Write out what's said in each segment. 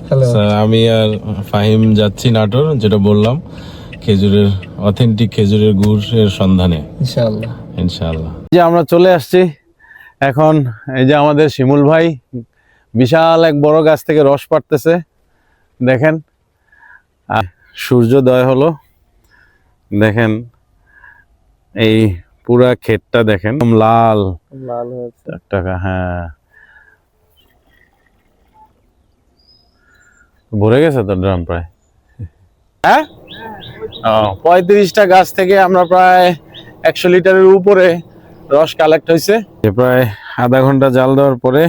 Hello. আমি আর ফাহিম যাচ্ছি নাটোর, যেটা বললাম খেজুরের অথেন্টিক খেজুরের গুড়ের সন্ধানে ইনশাআল্লাহ। ইনশাআল্লাহ। যে আমরা চলে আসছি এখন, এই যে আমাদের শিমুল ভাই বিশাল এক বড় গাছ থেকে রস পাড়তেছে, দেখেন। আর সূর্যোদয় হলো, দেখেন এই পুরা ক্ষেতটা দেখেন লাল লাল হয়েছে। টাকা। হ্যাঁ, ভরে গেছে তো ড্রাম প্রায়। হ্যাঁ, 35টা গাছ থেকে আমরা প্রায় 100 লিটারের উপরে রস কালেক্ট হয়েছে। প্রায় আধা ঘন্টা জাল দেওয়ার পরে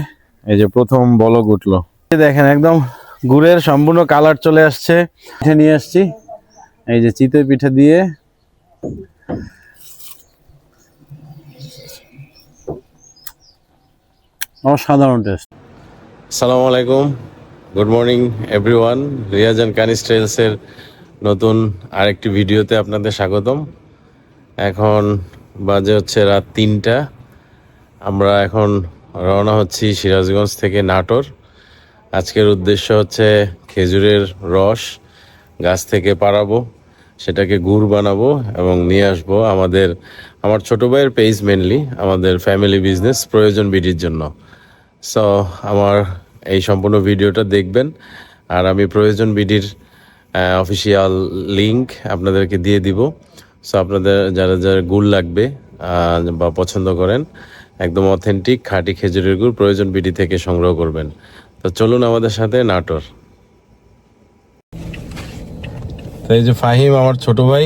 এই যে প্রথম বলক উঠলো। দেখেন একদম গুড়ের সম্পূর্ণ কালার চলে আসছে। পিঠে নিয়ে আসছি, এই যে চিতই পিঠে দিয়ে। অসাধারণ টেস্ট। আসসালামু আলাইকুম, good morning everyone. Riaz and Kanis ট্রেলসের নতুন আরেকটি ভিডিওতে আপনাদের স্বাগতম। এখন বাজে হচ্ছে রাত 3টা। আমরা এখন রওনা হচ্ছি সিরাজগঞ্জ থেকে নাটোর। আজকের উদ্দেশ্য হচ্ছে খেজুরের রস গাছ থেকে পাড়াবো, সেটাকে গুড় বানাবো এবং নিয়ে আসবো আমার ছোট ভাইয়ের পেজ, মেনলি আমাদের ফ্যামিলি বিজনেস প্রয়োজন বিডির জন্য। সো আমার এই সম্পূর্ণ ভিডিওটা দেখবেন, আর আমি প্রয়োজন বিডির অফিসিয়াল লিংক আপনাদেরকে দিয়ে দিব। সো আপনাদের যারা যারা গুড় লাগবে বা পছন্দ করেন, একদম অথেন্টিক খাঁটি খেজুরের গুড় প্রয়োজন বিডি থেকে সংগ্রহ করবেন। তো চলুন আমাদের সাথে নাটোর। তো এই যে ফাহিম আমার ছোট ভাই,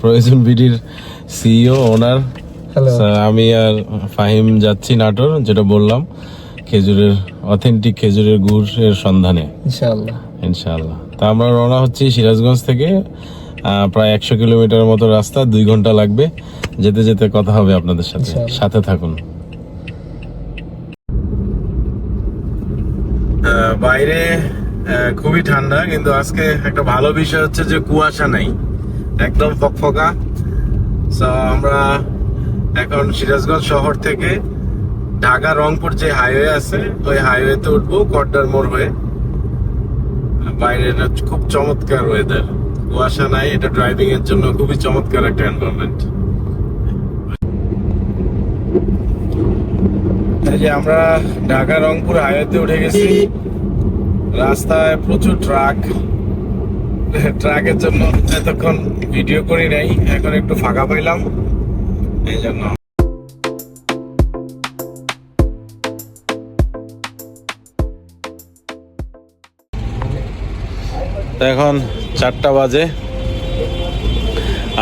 প্রয়োজন বিডির সিইও ওনার। হ্যালো। আমি আর ফাহিম যাচ্ছি নাটোর, যেটা বললাম খেজুরের অথেন্টিক খেজুরের গুড়ের সন্ধানে ইনশাআল্লাহ ইনশাআল্লাহ। তা আমরা রওনা হচ্ছি সিরাজগঞ্জ থেকে, প্রায় 100 কিলোমিটার মতো রাস্তা, 2 ঘন্টা লাগবে। যেতে যেতে কথা হবে আপনাদের সাথে, সাথে থাকুন। বাইরে খুবই ঠান্ডা, কিন্তু আজকে একটা ভালো বিষয় হচ্ছে যে কুয়াশা নাই, একদম ফকফকা। সো আমরা এখন সিরাজগঞ্জ শহর থেকে ঢাকা রংপুর যে হাইওয়ে আছে, ওই হাইওয়েতে উঠবো কড্ডার মোড় হয়ে। বাইরে খুব চমৎকার ওয়েদার, কুয়াশা নাই, এটা ড্রাইভিং এর জন্য খুবই চমৎকার একটা এনভায়রনমেন্ট। এই যে আমরা ঢাকা রংপুর হাইওয়েতে উঠে গেছি। রাস্তায় প্রচুর ট্রাকের জন্য এতক্ষণ ভিডিও করি নাই, এখন একটু ফাঁকা পাইলাম এই জন্য। এখন 4টা বাজে,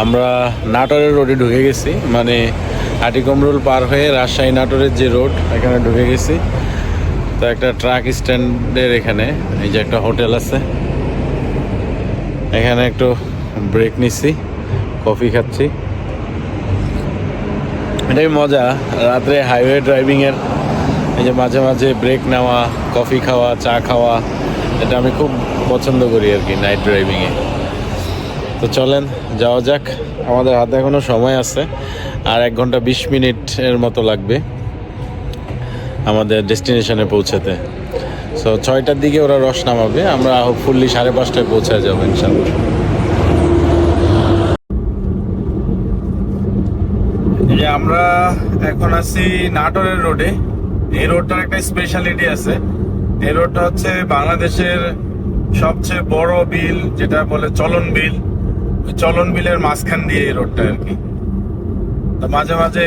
আমরা নাটোরের রোডে ঢুকে গেছি, মানে হাটিকমরুল পার হয়ে রাজশাহী নাটোরের যে রোড, এখানে ঢুকে গেছি। তো একটা ট্রাক স্ট্যান্ডের এখানে এই যে একটা হোটেল আছে, এখানে একটু ব্রেক নিচ্ছি, কফি খাচ্ছি। এটাই মজা রাত্রে হাইওয়ে ড্রাইভিংয়ের, এই যে মাঝে মাঝে ব্রেক নেওয়া, কফি খাওয়া, চা খাওয়া, এটা আমি খুব পছন্দ করি আর কি নাইট ড্রাইভিংয়ে। তো চলেন যাওয়া যাক, আমাদের হাতে এখনও সময় আছে, আর 1 ঘন্টা 20 মিনিটের মতো লাগবে আমাদের ডেস্টিনেশনে পৌঁছাতে। সো 6টার দিকে ওরা রস নামাবে, আমরা হোপফুলি 5:30টায় পৌঁছায় যাবো ইনশাল্লাহ। আমরা এখন আছি নাটোরের রোডে। এই রোডটার একটা স্পেশালিটি আছে। এই রোডটা হচ্ছে বাংলাদেশের সবচেয়ে বড় বিল, যেটা বলে চলন বিল। চলন বিলের মাঝখান দিয়ে এই রোডটা আর কি। তো মাঝে মাঝে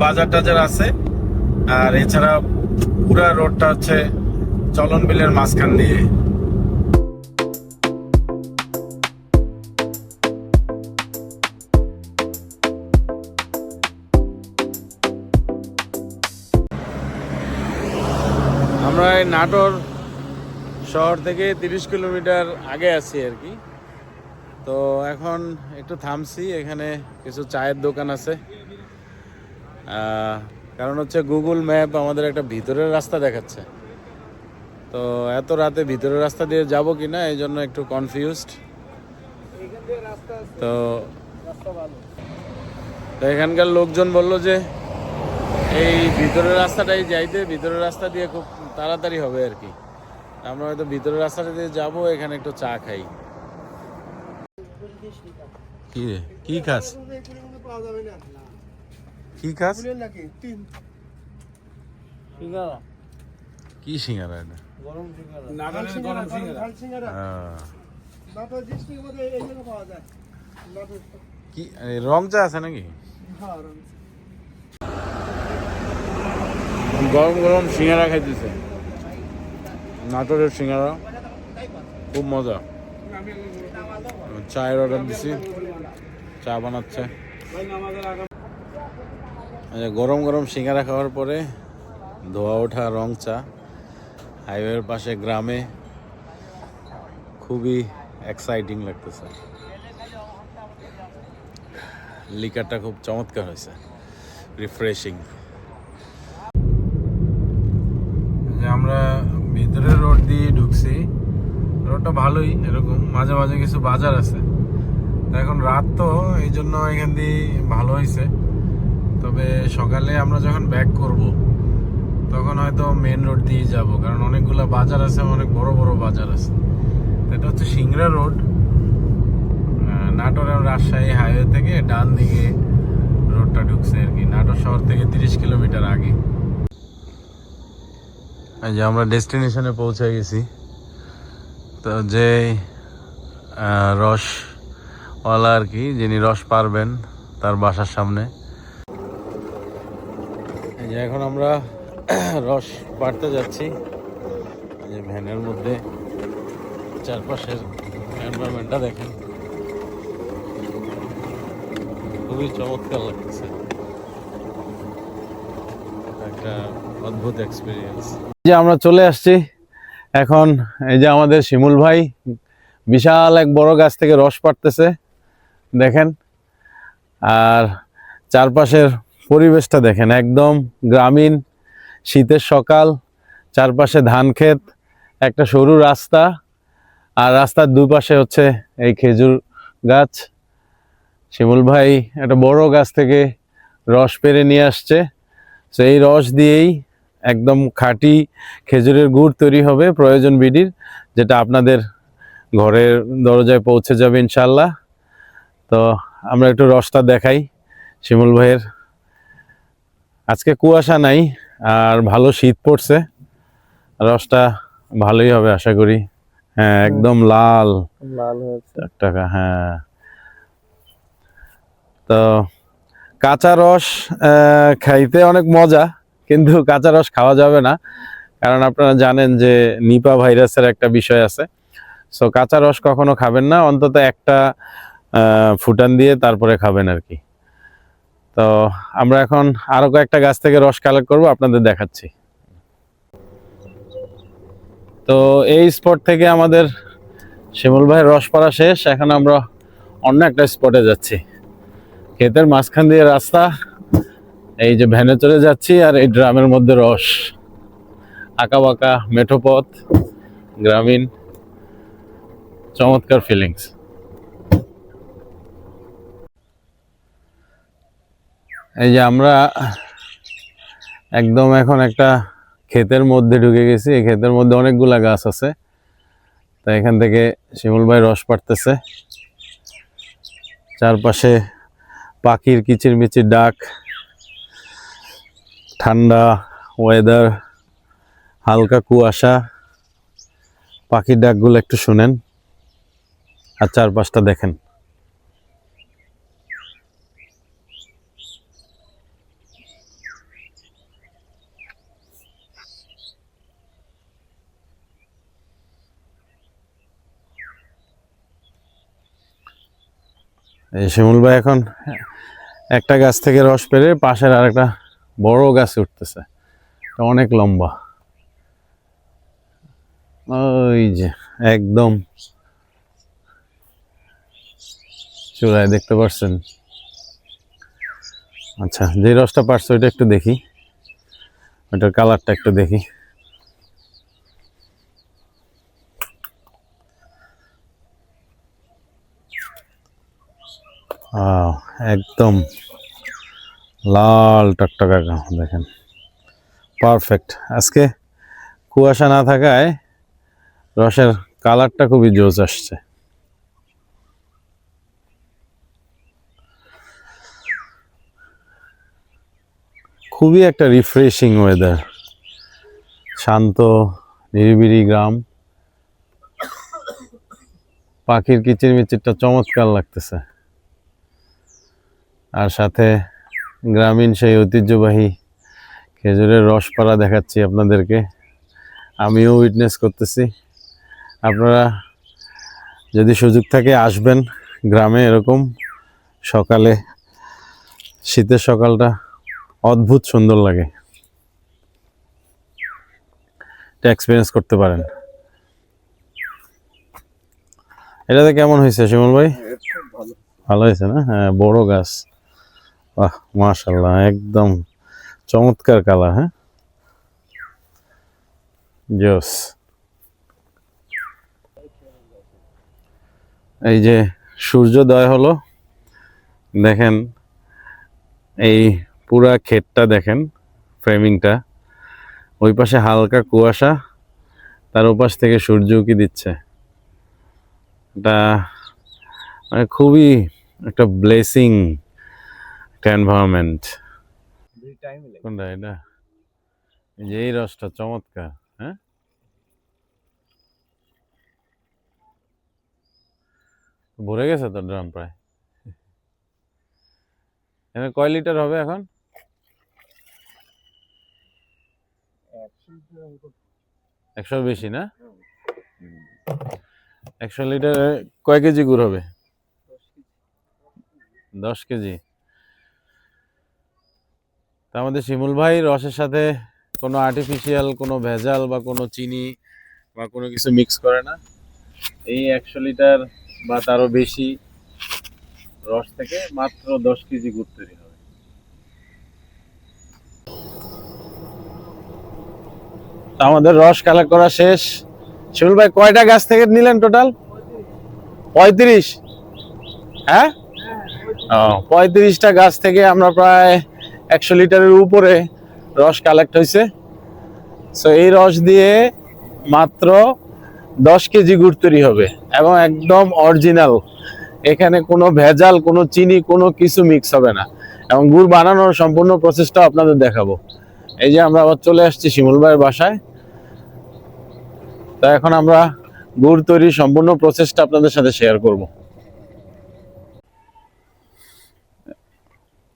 বাজার টাজার আছে, আর এছাড়া পুরা রোডটা হচ্ছে চলন বিলের মাঝখান দিয়ে। আমরা এই নাটোর শহর থেকে 30 কিলোমিটার আগে আছি আর কি। তো এখন একটু থামছি, এখানে কিছু চায়ের দোকান আছে। কারণ হচ্ছে গুগল ম্যাপ আমাদের একটা ভিতরের রাস্তা দেখাচ্ছে, তো এত রাতে ভিতরের রাস্তা দিয়ে যাব কিনা এই জন্য একটু কনফিউজড। তো এখানকার লোকজন বলল যে এই ভিতরের রাস্তাটাই যাইতে, ভিতরের রাস্তা দিয়ে খুব তাড়াতাড়ি হবে আর কি। আমরা হয়তো ভিতরের রাস্তাটা দিয়ে যাবো, এখানে একটু চা খাই। কি রে, কি খাস? কি খাস? কি সিঙ্গারা এটা? কি রং চা আছে নাকি? গরম গরম সিঙ্গারা খাইতেছে, নাটোরের সিঙ্গারা, খুব মজা। চায়ের অর্ডার দিছি, চা বানাচ্ছে। গরম গরম সিঙ্গারা খাওয়ার পরে ধোয়া ওঠা রং চা, হাইওয়ের পাশে গ্রামে, খুবই এক্সাইটিং লাগতেছে। লিকারটা খুব চমৎকার হয়েছে, রিফ্রেশিং। আমরা ভিতরে রোড দিয়ে ঢুকছি, রোডটা ভালোই, এরকম মাঝে মাঝে কিছু বাজার আছে। এখন রাত তো, এই জন্য এখান দিয়ে ভালো হয়েছে। তবে সকালে আমরা যখন ব্যাক করব তখন হয়তো মেন রোড দিয়ে যাব, কারণ অনেকগুলো বাজার আছে, অনেক বড় বড় বাজার আছে। এটা হচ্ছে সিংড়া রোড, নাটোর এবং রাজশাহী হাইওয়ে থেকে ডান দিকে রোডটা ঢুকছে আর কি, নাটোর শহর থেকে 30 কিলোমিটার আগে। এই যে আমরা ডেস্টিনেশনে পৌঁছে গেছি। তো যে রসওয়ালা আর কি, যিনি রস পারবেন, তার বাসার সামনে। এই যে এখন আমরা রস পাড়তে যাচ্ছি। এই যে ভ্যানের মধ্যে চারপাশের এনভায়রনমেন্টটা দেখেন, খুবই চমৎকার লাগতেছে, একটা অদ্ভুত এক্সপিরিয়েন্স। যে আমরা চলে আসছি এখন, এই যে আমাদের শিমুল ভাই বিশাল এক বড় গাছ থেকে রস পাড়তেছে, দেখেন। আর চারপাশের পরিবেশটা দেখেন, একদম গ্রামীণ, শীতের সকাল, চারপাশে ধান ক্ষেত, একটা সরু রাস্তা, আর রাস্তার দুই পাশে হচ্ছে এই খেজুর গাছ। শিমুল ভাই একটা বড় গাছ থেকে রস পেড়ে নিয়ে আসছে। তো এই রস দিয়েই একদম খাঁটি খেজুরের গুড় তৈরি হবে, প্রয়োজন বিডির, যেটা আপনাদের ঘরের দরজায় পৌঁছে যাবে ইনশাল্লাহ। তো আমরা একটু রসটা দেখাই শিমুল ভাইয়ের। আজকে কুয়াশা নাই আর ভালো শীত পড়ছে, রসটা ভালোই হবে আশা করি। হ্যাঁ, একদম লাল লাল হয়েছে টাকা। হ্যাঁ, তো কাঁচা রস খাইতে অনেক মজা, কিন্তু কাঁচা রস খাওয়া যাবে না, কারণ আপনারা জানেন যে নিপা ভাইরাসের একটা বিষয় আছে। সো কাঁচা রস কখনো খাবেন না, অন্তত একটা ফুটান দিয়ে তারপরে খাবেন আর কি। তো আমরা এখন আরো কয়েকটা গাছ থেকে রস কালেক্ট করবো, আপনাদের দেখাচ্ছি। তো এই স্পট থেকে আমাদের শিমুল ভাইয়ের রস পাড়া শেষ। এখন আমরা অন্য একটা স্পটে যাচ্ছি, ক্ষেতের মাঝখান দিয়ে রাস্তা, এই যে ভ্যানে চলে যাচ্ছি, আর এই ড্রামের মধ্যে রস, আঁকা বাঁকা মেঠো পথ, গ্রামীণ, চমৎকার ফিলিংস। এই যে আমরা একদম এখন একটা ক্ষেতের মধ্যে ঢুকে গেছি। এই ক্ষেতের মধ্যে অনেকগুলা গাছ আছে, তাই এখান থেকে শিমুল ভাই রস পাড়তেছে। চারপাশে পাখির কিচিরমিচির ডাক, ঠান্ডা ওয়েদার, হালকা কুয়াশা, পাখির ডাকগুলো একটু শুনেন, আর চারপাশটা দেখেন। এই শিমুল ভাই এখন একটা গাছ থেকে রস পেরে পাশের আর একটা বড় গাছে উঠতেছে, অনেক লম্বা। ওই যে একদম চূড়ায় দেখতে পাচ্ছেন। আচ্ছা, যে রসটা পারছে ওইটা একটু দেখি, ওইটার কালারটা একটু দেখি। একদম লাল টকটকা, দেখেন, পারফেক্ট। আজকে কুয়াশা না থাকায় রসের কালারটা খুবই জোস আসছে। খুবই একটা রিফ্রেশিং ওয়েদার, শান্ত নিরিবিলি গ্রাম, পাখির কিচিরমিচিরটা চমৎকার লাগতেছে। আর সাথে গ্রামীণ সেই ঐতিহ্যবাহী খেজুরের রসপাড়া দেখাচ্ছি আপনাদেরকে, আমিও উইটনেস করতেছি। আপনারা যদি সুযোগ থাকে আসবেন গ্রামে, এরকম সকালে, শীতের সকালটা অদ্ভুত সুন্দর লাগে, এটা এক্সপিরিয়েন্স করতে পারেন। এটাতে কেমন হয়েছে শিমুল ভাই? ভালো হয়েছে না? হ্যাঁ, বড় গাছ। বাহ, মাশাআল্লাহ, একদম চমৎকার কালার। হ্যাঁ, জোস। এই যে সূর্যোদয় হলো, দেখেন এই পুরা ক্ষেতটা দেখেন, ফ্রেমিংটা, ওই পাশে হালকা কুয়াশা, তার ওপাশ থেকে সূর্য উঁকি দিচ্ছে। এটা মানে খুবই একটা ব্লেসিং একটা এনভায়রনমেন্ট। কোনটা এটা? এই যে এই রসটা চমৎকার। হ্যাঁ, ভরে গেছে তো ড্রাম প্রায়। এখানে কয় লিটার হবে এখন? 100 বেশি না? 100 লিটারে কয় কেজি গুড় হবে? 10 কেজি। তা আমাদের শিমুল ভাই রসের সাথে কোনো আর্টিফিশিয়াল কোনো ভেজাল বা কোনো চিনি বা কোনো কিছু মিক্স করে না। এই 100 লিটার বা তারও বেশি রস থেকে মাত্র 10 কেজি গুড় তৈরি হবে। তা আমাদের রস কালেক্ট করা শেষ। শিমুল ভাই কয়টা গাছ থেকে নিলেন টোটাল? 35। হ্যাঁ, 35টা গাছ থেকে আমরা প্রায় 100 লিটারের উপরে রস কালেক্ট হয়েছে। সো এই রস দিয়ে মাত্র 10 কেজি গুড় তৈরি হবে এবং একদম অরিজিনাল। এখানে কোনো ভেজাল, কোনো চিনি, কোনো কিছু মিক্স হবে না। এবং গুড় বানানোর সম্পূর্ণ প্রসেসটা আপনাদের দেখাবো। এই যে আমরা আবার চলে আসছি শিমুল ভাইয়ের বাসায়। তা এখন আমরা গুড় তৈরির সম্পূর্ণ প্রসেসটা আপনাদের সাথে শেয়ার করব।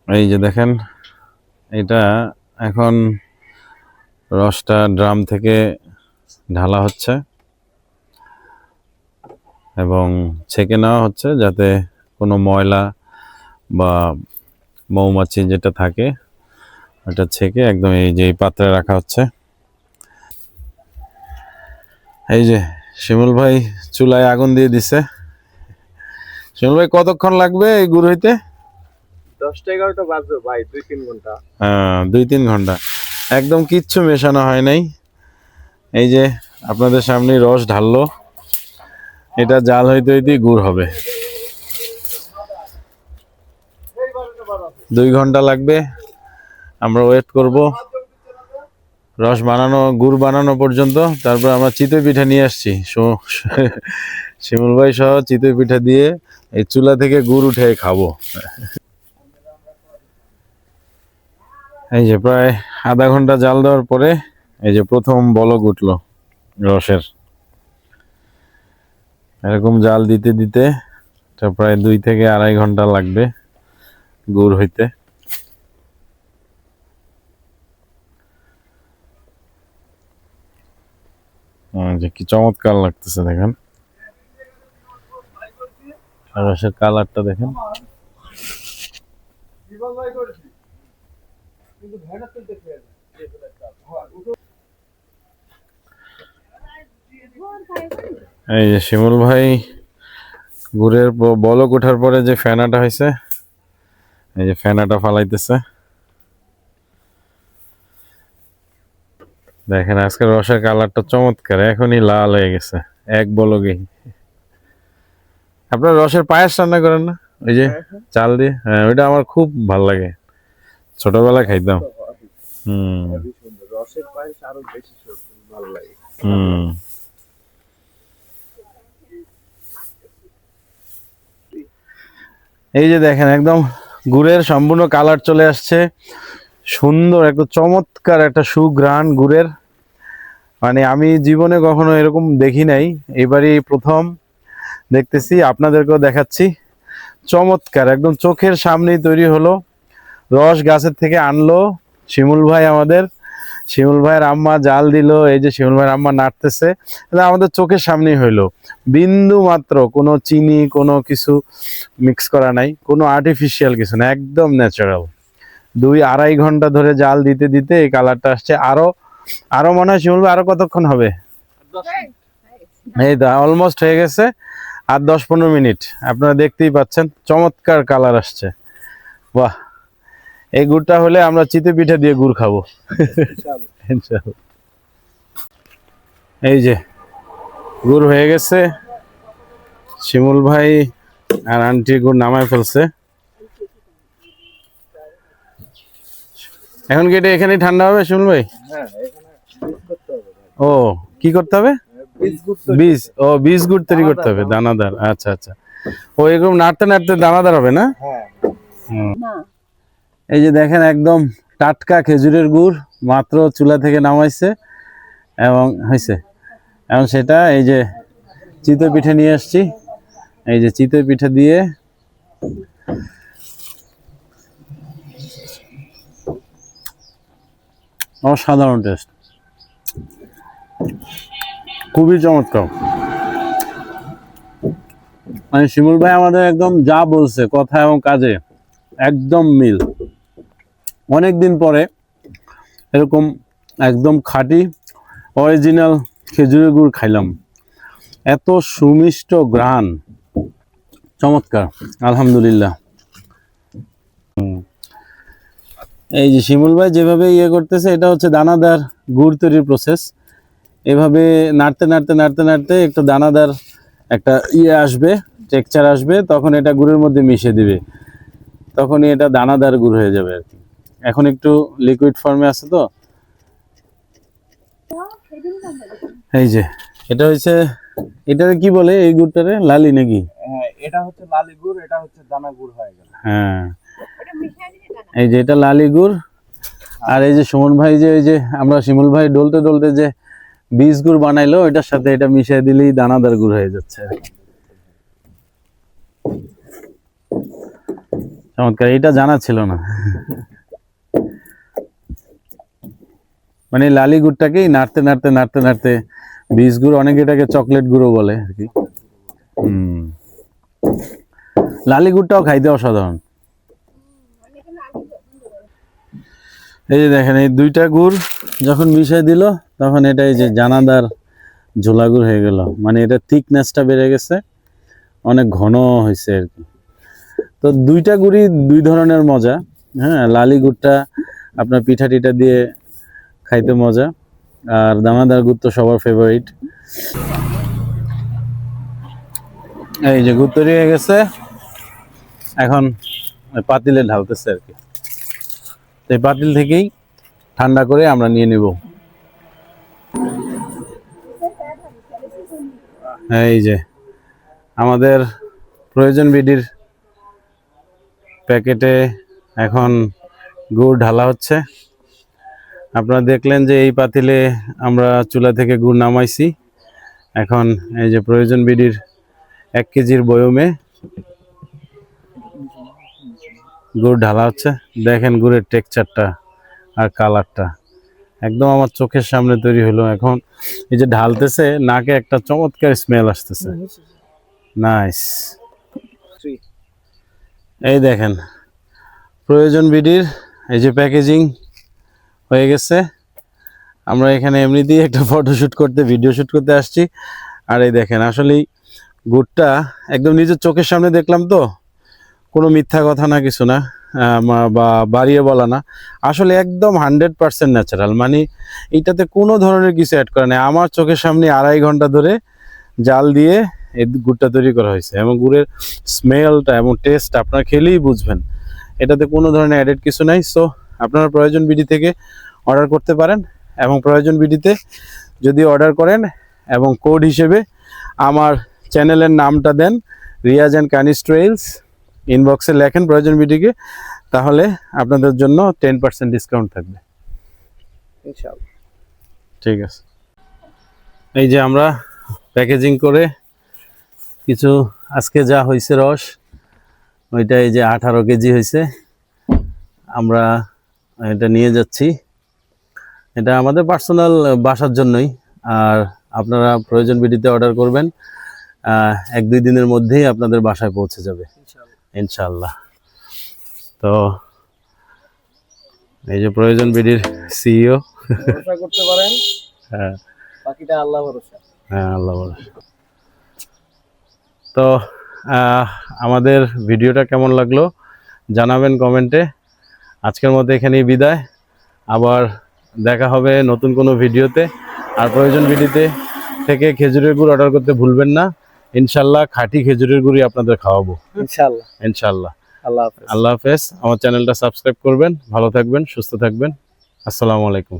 এই যে দেখেন, এটা এখন রসটা ড্রাম থেকে ঢালা হচ্ছে এবং ছেঁকে নেওয়া হচ্ছে, যাতে কোনো ময়লা বা মৌমাছি যেটা থাকে ওটা ছেঁকে একদম এই যে এই পাত্রে রাখা হচ্ছে। এই যে শিমুল ভাই চুলায় আগুন দিয়ে দিছে। শিমুল ভাই কতক্ষণ লাগবে এই গুড় হইতে? 10-11টা বাজবে ভাই, 2-3 ঘন্টা। হ্যাঁ, 2-3 ঘন্টা। একদম কিচ্ছু মেশানো হয় নাই। এই যে আপনাদের সামনে রস ঢাললো, এটা জাল হইতে হইতে গুড় হবে। 2 ঘন্টা লাগবে। আমরা ওয়েট করব রস বানানো, গুড় বানানো পর্যন্ত। তারপর আমরা চিতই পিঠা নিয়ে আসছি, শিমুল ভাই সহ চিতই পিঠা দিয়ে এই চুলা থেকে গুড় উঠে খাবো। এই যে প্রায় আধা ঘন্টা জাল দেওয়ার পরে এই যে প্রথম বলক উঠলো রসের। এরকম জাল দিতে দিতে প্রায় 2 থেকে 2.5 ঘন্টা লাগবে গুড় হইতে। যে কি চমৎকার লাগতেছে দেখেন, রসের কালারটা দেখেন। এই যে শিমুল ভাই গুড়ের বলক ওঠার পরে যে ফেনাটা হয়েছে, এই যে ফেনাটা ফালাইতেছে। দেখেন আজকে রসের কালারটা চমৎকার, এখনই লাল হয়ে গেছে এক বলকেই। আপনার রসের পায়েস রান্না করেন না ওই যে চাল দিয়ে? হ্যাঁ, ওইটা আমার খুব ভালো লাগে, ছোটবেলায় খাইতাম। রসের পায়েস আরো বেশি ভালো লাগে। হুম। এই যে দেখেন একদম গুড়ের সম্পূর্ণ কালার চলে আসছে, সুন্দর একটা চমৎকার একটা সুঘ্রাণ গুড়ের, মানে আমি জীবনে কখনো এরকম দেখি নাই, এবারই প্রথম দেখতেছি, আপনাদেরকেও দেখাচ্ছি। চমৎকার একদম চোখের সামনেই তৈরি হলো, রস গাছের থেকে আনলো শিমুল ভাই, আমাদের শিমুল ভাইয়ের আম্মা জাল দিল, এই যে শিমুল ভাইয়ের আম্মা নাড়তেছে, এটা আমাদের চোখের সামনেই হইলো, বিন্দু মাত্র কোনো চিনি কোনো কিছু মিক্স করা নাই, কোনো আর্টিফিশিয়াল কিছু না, একদম ন্যাচারাল। 2-2.5 ঘন্টা ধরে জাল দিতে দিতে এই কালারটা আসছে। আরো আরো মনে হয় শিমুল ভাই আরো কতক্ষণ হবে? এই তো অলমোস্ট হয়ে গেছে, আর 10-15 মিনিট। আপনারা দেখতেই পাচ্ছেন চমৎকার কালার আসছে। বাহ, এই গুড়টা হলে আমরা চিতই পিঠা দিয়ে গুড় খাবো ইনশাআল্লাহ। এই যে গুড় হয়ে গেছে, শিমুল ভাই আর আন্টি গুড় নামায় ফেলছে। এখন কি এটা এখানেই ঠান্ডা হবে শিমুল ভাই? হ্যাঁ, এখানে বীজ করতে হবে। ও কি করতে হবে? বীজ করতে বীজ, ও বীজ গুড় তৈরি করতে হবে, দানাদার। আচ্ছা আচ্ছা, ও এরকম নাড়তে নাড়তে দানাদার হবে না? হ্যাঁ। হুম। এই যে দেখেন একদম টাটকা খেজুরের গুড় মাত্র চুলা থেকে নামাইছে এবং হয়েছে, এবং সেটা এই যে চিতই পিঠে নিয়ে আসছি, এই যে চিতই পিঠে দিয়ে অসাধারণ টেস্ট, খুবই চমৎকার। মানে শিমুল ভাই আমাদের একদম যা বলছে কথা এবং কাজে একদম মিল। অনেকদিন পরে এরকম একদম খাঁটি অরিজিনাল খেজুরের গুড় খাইলাম, এত সুমিষ্ট ঘ্রাণ, চমৎকার, আলহামদুলিল্লাহ। এই যে শিমুল ভাই যেভাবে ইয়ে করতেছে, এটা হচ্ছে দানাদার গুড় তৈরির প্রসেস। এভাবে নাড়তে নাড়তে নাড়তে নাড়তে একটু দানাদার একটা ইয়ে আসবে, টেক্সচার আসবে, তখন এটা গুড়ের মধ্যে মিশিয়ে দিবে, তখনই এটা দানাদার গুড় হয়ে যাবে আর কি। এখন একটু লিকুইড ফর্মে আছে তো। এই যে এটা হচ্ছে, এটারে কি বলে এই গুড়টারে? লালি নাকি? হ্যাঁ, এটা হচ্ছে লালি গুড়, এটা হচ্ছে দানা গুড় হয়ে গেল। হ্যাঁ, এই যে এটা লালি গুড়। আর এই যে সুমন ভাই যে ওই যে আমরা শিমুল ভাই ডলতে ডলতে যে বীজ গুড় বানাইলো, এটার সাথে এটা মিশিয়ে দিলেই দানাদার গুড় হয়ে যাচ্ছে। চমৎকার, এটা জানা ছিল না। মানে লালি গুড়টাকেই নাড়তে নাড়তে নাড়তে নাড়তে বীজ গুড়, অনেকে এটাকে চকলেট গুঁড়ো বলে আর কি। লালি গুড়টাও খাইতে অসাধারণ। এই যে দেখেন এই দুইটা গুড় যখন মিশিয়ে দিল, তখন এটা এই যে জানাদার ঝোলা গুড় হয়ে গেল, মানে এটা থিকনেসটা বেড়ে গেছে, অনেক ঘন হয়েছে আর কি। তো দুইটা গুড়ই দুই ধরনের মজা। হ্যাঁ, লালি গুড়টা আপনার পিঠা টিঠা দিয়ে খাইতে মজা, আর দানাদার গুড় তো সবার ফেভারিট। এই যে গুড় তৈরি হয়ে গেছে, এখন পাতিলে ঢালতেছে আর কি। এই পাতিল থেকেই ঠান্ডা করে আমরা নিয়ে নিব। এই যে আমাদের প্রয়োজন বিডির প্যাকেটে এখন গুড় ঢালা হচ্ছে। আপনারা দেখলেন যে এই পাতিলে আমরা চুলা থেকে গুড় নামাইছি। এখন এই যে প্রয়োজন বিডির 1 কেজির বয়মে গুড় ঢালা হচ্ছে। দেখেন গুড়ের টেক্সচারটা আর কালারটা একদম আমার চোখের সামনে তৈরি হলো। এখন এই যে ঢালতেছে, নাকে একটা চমৎকার স্মেল আসতেছে, নাইস। এই দেখেন প্রয়োজন বিডির এই যে প্যাকেজিং হয়ে গেছে। আমরা এখানে এমনিতেই একটা ফটোশ্যুট করতে, ভিডিও শ্যুট করতে আসছি। আর এই দেখেন আসলেই গুড়টা একদম নিজের চোখের সামনে দেখলাম তো, কোনো মিথ্যা কথা না, কিছু না, বা বাড়িয়ে বলা না, আসলে একদম 100% ন্যাচারাল। মানে এইটাতে কোনো ধরনের কিছু অ্যাড করা নেই। আমার চোখের সামনে 2.5 ঘন্টা ধরে জাল দিয়ে এই গুড়টা তৈরি করা হয়েছে, এবং গুড়ের স্মেলটা এবং টেস্ট আপনারা খেলেই বুঝবেন, এটাতে কোনো ধরনের অ্যাডেড কিছু নাই। সো আপনারা প্রয়োজন বিডি থেকে অর্ডার করতে পারেন, এবং প্রয়োজন বিডিতে যদি অর্ডার করেন এবং কোড হিসেবে আমার চ্যানেলের নামটা দেন, রিয়াজ অ্যান্ড কানিস ট্রেইলস, ইনবক্সে লেখেন প্রয়োজন বিডিকে, তাহলে আপনাদের জন্য 10% ডিসকাউন্ট থাকবে। ইনশাআল্লাহ। ঠিক আছে, এই যে আমরা প্যাকেজিং করে কিছু আজকে যা হয়েছে রস, ওইটা এই যে 18 কেজি হয়েছে, আমরা এটা নিয়ে যাচ্ছি। এটা আমাদের পার্সোনাল বাসার জন্যই, আর আপনারা প্রয়োজন বিডিতে অর্ডার করবেন, 1-2 দিনের মধ্যেই আপনাদের বাসায় পৌঁছে যাবে ইনশাআল্লাহ। তো এই যে প্রয়োজন বিডির সিইও, ভরসা করতে পারেন, হ্যাঁ বাকিটা আল্লাহ ভরসা। হ্যাঁ আল্লাহ ভরসা। তো আমাদের ভিডিওটা কেমন লাগলো জানাবেন কমেন্টে। আজকের মতো এখানেই বিদায়, আবার দেখা হবে নতুন কোনো ভিডিওতে। আর প্রয়োজন ভিডিওতে থেকে খেজুরের গুড় অর্ডার করতে ভুলবেন না, ইনশাল্লাহ খাঁটি খেজুরের গুড়ই আপনাদের খাওয়াবো ইনশাআল্লাহ। ইনশাল্লাহ। আল্লাহ হাফেজ। আল্লাহ হাফেজ। আমার চ্যানেলটা সাবস্ক্রাইব করবেন। ভালো থাকবেন, সুস্থ থাকবেন। আসসালামু আলাইকুম।